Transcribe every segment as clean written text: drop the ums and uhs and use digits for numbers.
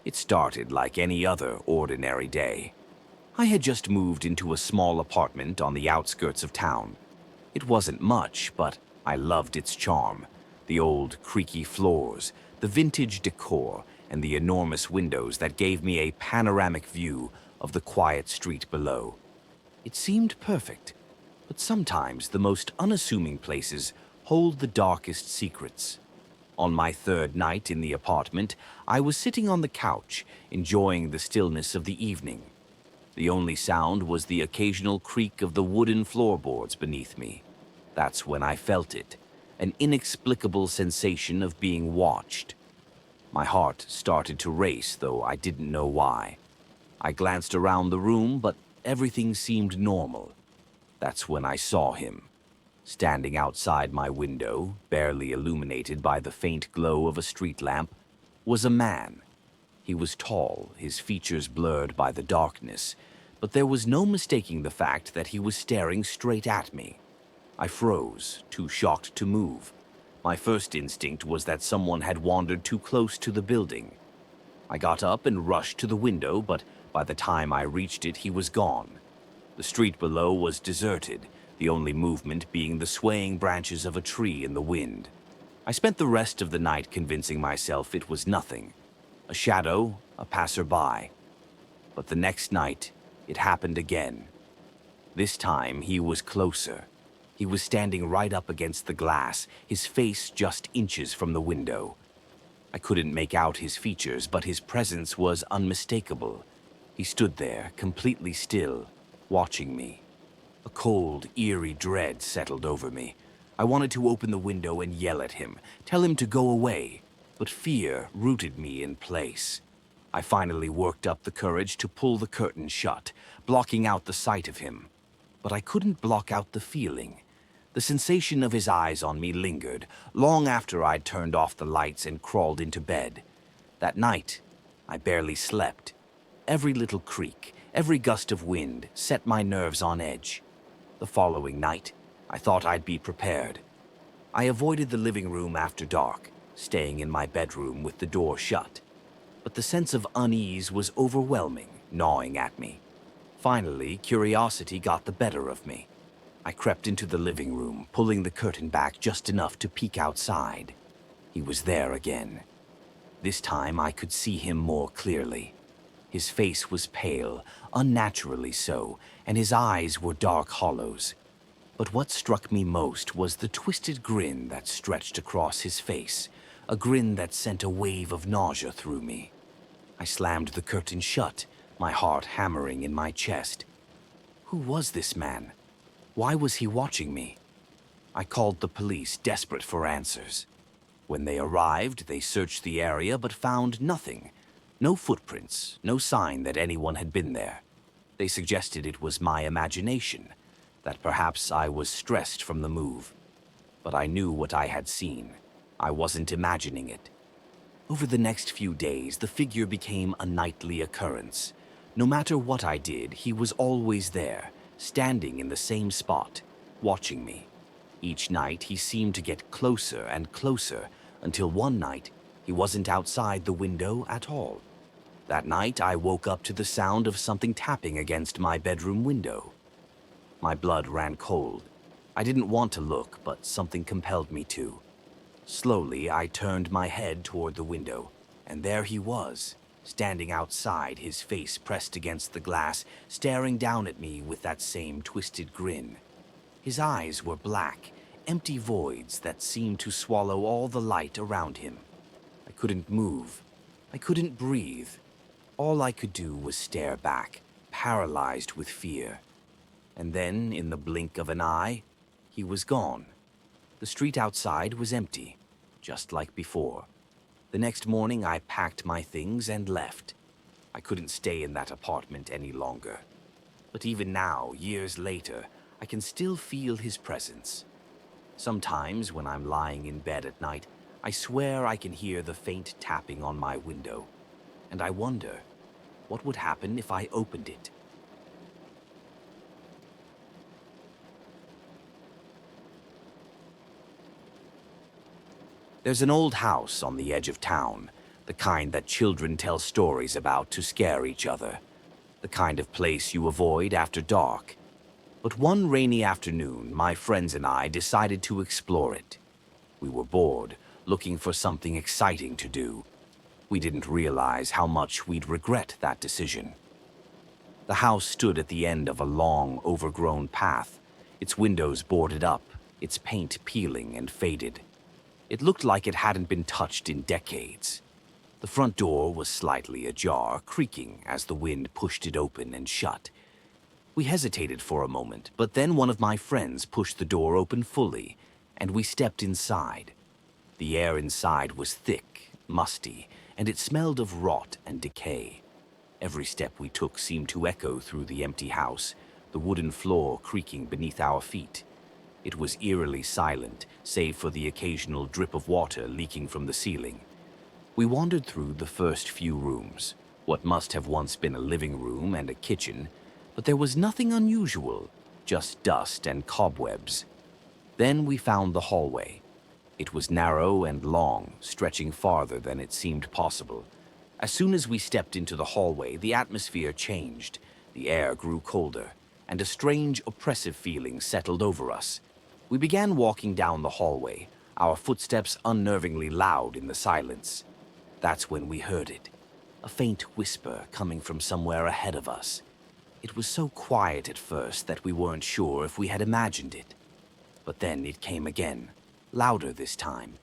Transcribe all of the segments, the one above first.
It started like any other ordinary day. I had just moved into a small apartment on the outskirts of town. It wasn't much, but I loved its charm. The old, creaky floors, the vintage decor, and the enormous windows that gave me a panoramic view of the quiet street below. It seemed perfect, but sometimes the most unassuming places hold the darkest secrets. On my third night in the apartment, I was sitting on the couch, enjoying the stillness of the evening. The only sound was the occasional creak of the wooden floorboards beneath me. That's when I felt it, an inexplicable sensation of being watched. My heart started to race, though I didn't know why. I glanced around the room, but everything seemed normal. That's when I saw him. Standing outside my window, barely illuminated by the faint glow of a street lamp, was a man. He was tall, his features blurred by the darkness, but there was no mistaking the fact that he was staring straight at me. I froze, too shocked to move. My first instinct was that someone had wandered too close to the building. I got up and rushed to the window, but by the time I reached it, he was gone. The street below was deserted, the only movement being the swaying branches of a tree in the wind. I spent the rest of the night convincing myself it was nothing. A shadow, a passerby. But the next night, it happened again. This time, he was closer. He was standing right up against the glass, his face just inches from the window. I couldn't make out his features, but his presence was unmistakable. He stood there, completely still, watching me. A cold, eerie dread settled over me. I wanted to open the window and yell at him, tell him to go away, but fear rooted me in place. I finally worked up the courage to pull the curtain shut, blocking out the sight of him. But I couldn't block out the feeling. The sensation of his eyes on me lingered, long after I'd turned off the lights and crawled into bed. That night, I barely slept. Every little creak, every gust of wind set my nerves on edge. The following night, I thought I'd be prepared. I avoided the living room after dark, staying in my bedroom with the door shut. But the sense of unease was overwhelming, gnawing at me. Finally, curiosity got the better of me. I crept into the living room, pulling the curtain back just enough to peek outside. He was there again. This time I could see him more clearly. His face was pale, unnaturally so, and his eyes were dark hollows. But what struck me most was the twisted grin that stretched across his face, a grin that sent a wave of nausea through me. I slammed the curtain shut, my heart hammering in my chest. Who was this man? Why was he watching me? I called the police, desperate for answers. When they arrived, they searched the area but found nothing. No footprints, no sign that anyone had been there. They suggested it was my imagination, that perhaps I was stressed from the move. But I knew what I had seen. I wasn't imagining it. Over the next few days, the figure became a nightly occurrence. No matter what I did, he was always there, standing in the same spot, watching me. Each night, he seemed to get closer and closer, until one night, he wasn't outside the window at all. That night, I woke up to the sound of something tapping against my bedroom window. My blood ran cold. I didn't want to look, but something compelled me to. Slowly, I turned my head toward the window, and there he was, standing outside, his face pressed against the glass, staring down at me with that same twisted grin. His eyes were black, empty voids that seemed to swallow all the light around him. I couldn't move. I couldn't breathe. All I could do was stare back, paralyzed with fear. And then, in the blink of an eye, he was gone. The street outside was empty, just like before. The next morning, I packed my things and left. I couldn't stay in that apartment any longer. But even now, years later, I can still feel his presence. Sometimes, when I'm lying in bed at night, I swear I can hear the faint tapping on my window. And I wonder, what would happen if I opened it? There's an old house on the edge of town. the kind that children tell stories about to scare each other, the kind of place you avoid after dark. But one rainy afternoon, my friends and I decided to explore it. We were bored, looking for something exciting to do. We didn't realize how much we'd regret that decision. The house stood at the end of a long, overgrown path, its windows boarded up, its paint peeling and faded. It looked like it hadn't been touched in decades. The front door was slightly ajar, creaking as the wind pushed it open and shut. We hesitated for a moment, but then one of my friends pushed the door open fully, and we stepped inside. The air inside was thick, musty, and it smelled of rot and decay. Every step we took seemed to echo through the empty house, the wooden floor creaking beneath our feet. It was eerily silent, save for the occasional drip of water leaking from the ceiling. We wandered through the first few rooms, what must have once been a living room and a kitchen, but there was nothing unusual, just dust and cobwebs. Then we found the hallway. It was narrow and long, stretching farther than it seemed possible. As soon as we stepped into the hallway, the atmosphere changed. The air grew colder, and a strange, oppressive feeling settled over us. We began walking down the hallway, our footsteps unnervingly loud in the silence. That's when we heard it, a faint whisper coming from somewhere ahead of us. It was so quiet at first that we weren't sure if we had imagined it. But then it came again, louder this time.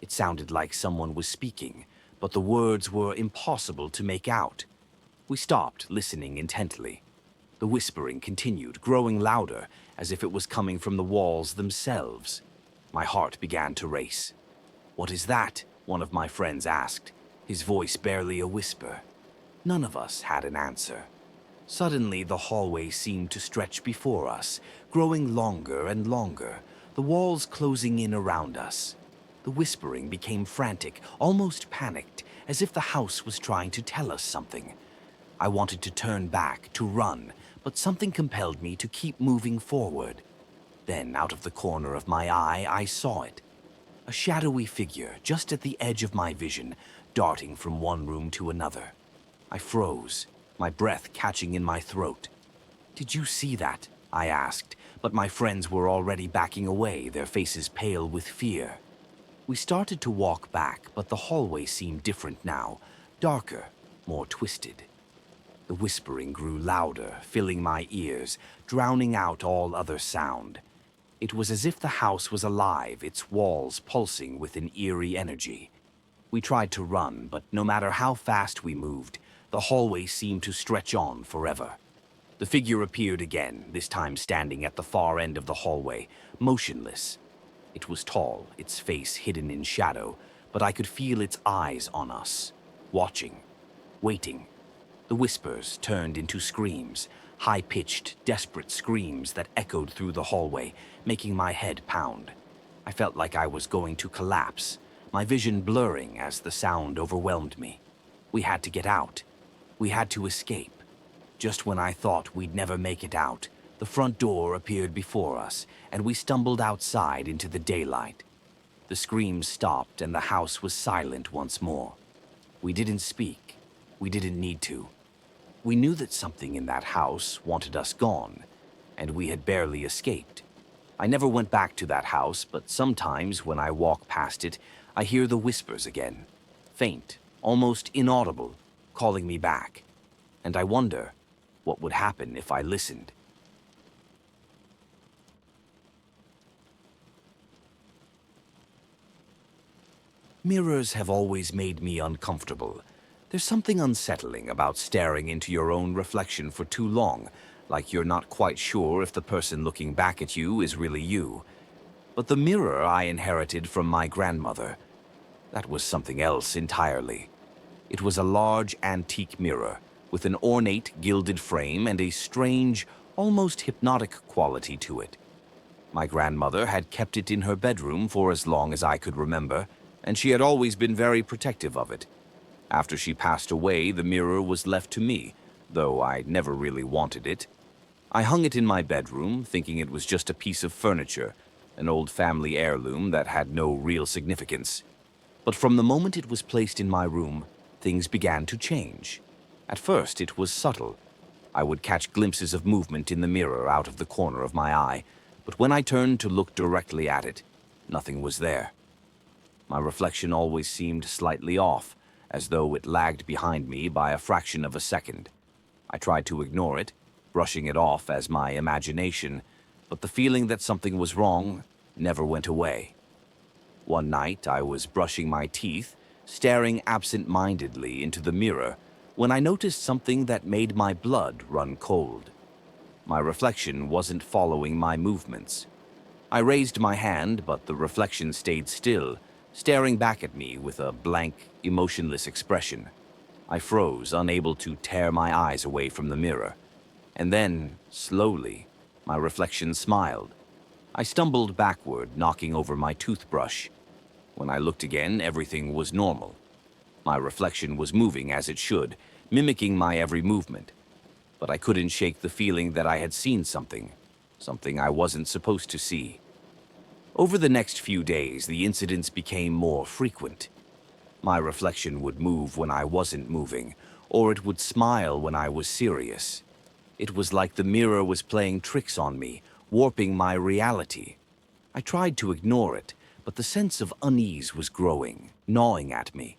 It sounded like someone was speaking, but the words were impossible to make out. We stopped, listening intently. The whispering continued, growing louder, as if it was coming from the walls themselves. My heart began to race. "What is that?" one of my friends asked, his voice barely a whisper. None of us had an answer. Suddenly, the hallway seemed to stretch before us, growing longer and longer, the walls closing in around us. The whispering became frantic, almost panicked, as if the house was trying to tell us something. I wanted to turn back, to run, but something compelled me to keep moving forward. Then, out of the corner of my eye, I saw it. A shadowy figure, just at the edge of my vision, darting from one room to another. I froze, my breath catching in my throat. "Did you see that?" I asked, but my friends were already backing away, their faces pale with fear. We started to walk back, but the hallway seemed different now, darker, more twisted. The whispering grew louder, filling my ears, drowning out all other sound. It was as if the house was alive, its walls pulsing with an eerie energy. We tried to run, but no matter how fast we moved, the hallway seemed to stretch on forever. The figure appeared again, this time standing at the far end of the hallway, motionless. It was tall, its face hidden in shadow, but I could feel its eyes on us, watching, waiting. The whispers turned into screams, high-pitched, desperate screams that echoed through the hallway, making my head pound. I felt like I was going to collapse, my vision blurring as the sound overwhelmed me. We had to get out. We had to escape. Just when I thought we'd never make it out, the front door appeared before us, and we stumbled outside into the daylight. The screams stopped, and the house was silent once more. We didn't speak. We didn't need to. We knew that something in that house wanted us gone, and we had barely escaped. I never went back to that house, but sometimes when I walk past it, I hear the whispers again, faint, almost inaudible, calling me back. And I wonder what would happen if I listened. Mirrors have always made me uncomfortable. There's something unsettling about staring into your own reflection for too long, like you're not quite sure if the person looking back at you is really you. But the mirror I inherited from my grandmother, that was something else entirely. It was a large antique mirror with an ornate gilded frame and a strange, almost hypnotic quality to it. My grandmother had kept it in her bedroom for as long as I could remember, and she had always been very protective of it. After she passed away, the mirror was left to me, though I never really wanted it. I hung it in my bedroom, thinking it was just a piece of furniture, an old family heirloom that had no real significance. But from the moment it was placed in my room, things began to change. At first, it was subtle. I would catch glimpses of movement in the mirror out of the corner of my eye, but when I turned to look directly at it, nothing was there. My reflection always seemed slightly off, as though it lagged behind me by a fraction of a second. I tried to ignore it, brushing it off as my imagination, but the feeling that something was wrong never went away. One night, I was brushing my teeth, staring absent-mindedly into the mirror, when I noticed something that made my blood run cold. My reflection wasn't following my movements. I raised my hand, but the reflection stayed still, staring back at me with a blank, emotionless expression. I froze, unable to tear my eyes away from the mirror. And then, slowly, my reflection smiled. I stumbled backward, knocking over my toothbrush. When I looked again, everything was normal. My reflection was moving as it should, mimicking my every movement. But I couldn't shake the feeling that I had seen something I wasn't supposed to see. Over the next few days, the incidents became more frequent. My reflection would move when I wasn't moving, or it would smile when I was serious. It was like the mirror was playing tricks on me, warping my reality. I tried to ignore it, but the sense of unease was growing, gnawing at me.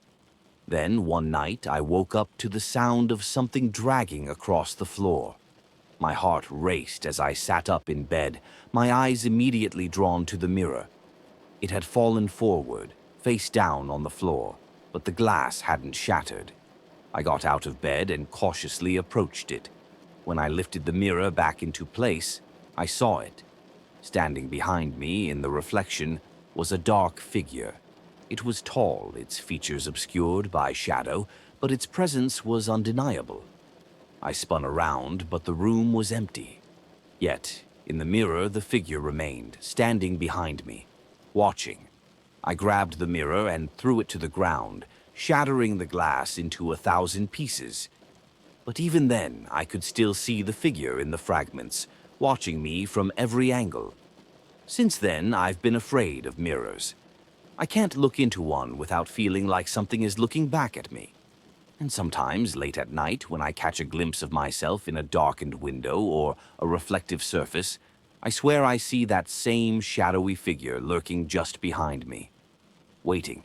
Then, one night, I woke up to the sound of something dragging across the floor. My heart raced as I sat up in bed, my eyes immediately drawn to the mirror. It had fallen forward, face down on the floor, but the glass hadn't shattered. I got out of bed and cautiously approached it. When I lifted the mirror back into place, I saw it. Standing behind me in the reflection was a dark figure. It was tall, its features obscured by shadow, but its presence was undeniable. I spun around, but the room was empty. Yet, in the mirror, the figure remained, standing behind me, watching. I grabbed the mirror and threw it to the ground, shattering the glass into 1,000 pieces. But even then, I could still see the figure in the fragments, watching me from every angle. Since then, I've been afraid of mirrors. I can't look into one without feeling like something is looking back at me. And sometimes, late at night, when I catch a glimpse of myself in a darkened window or a reflective surface, I swear I see that same shadowy figure lurking just behind me, waiting.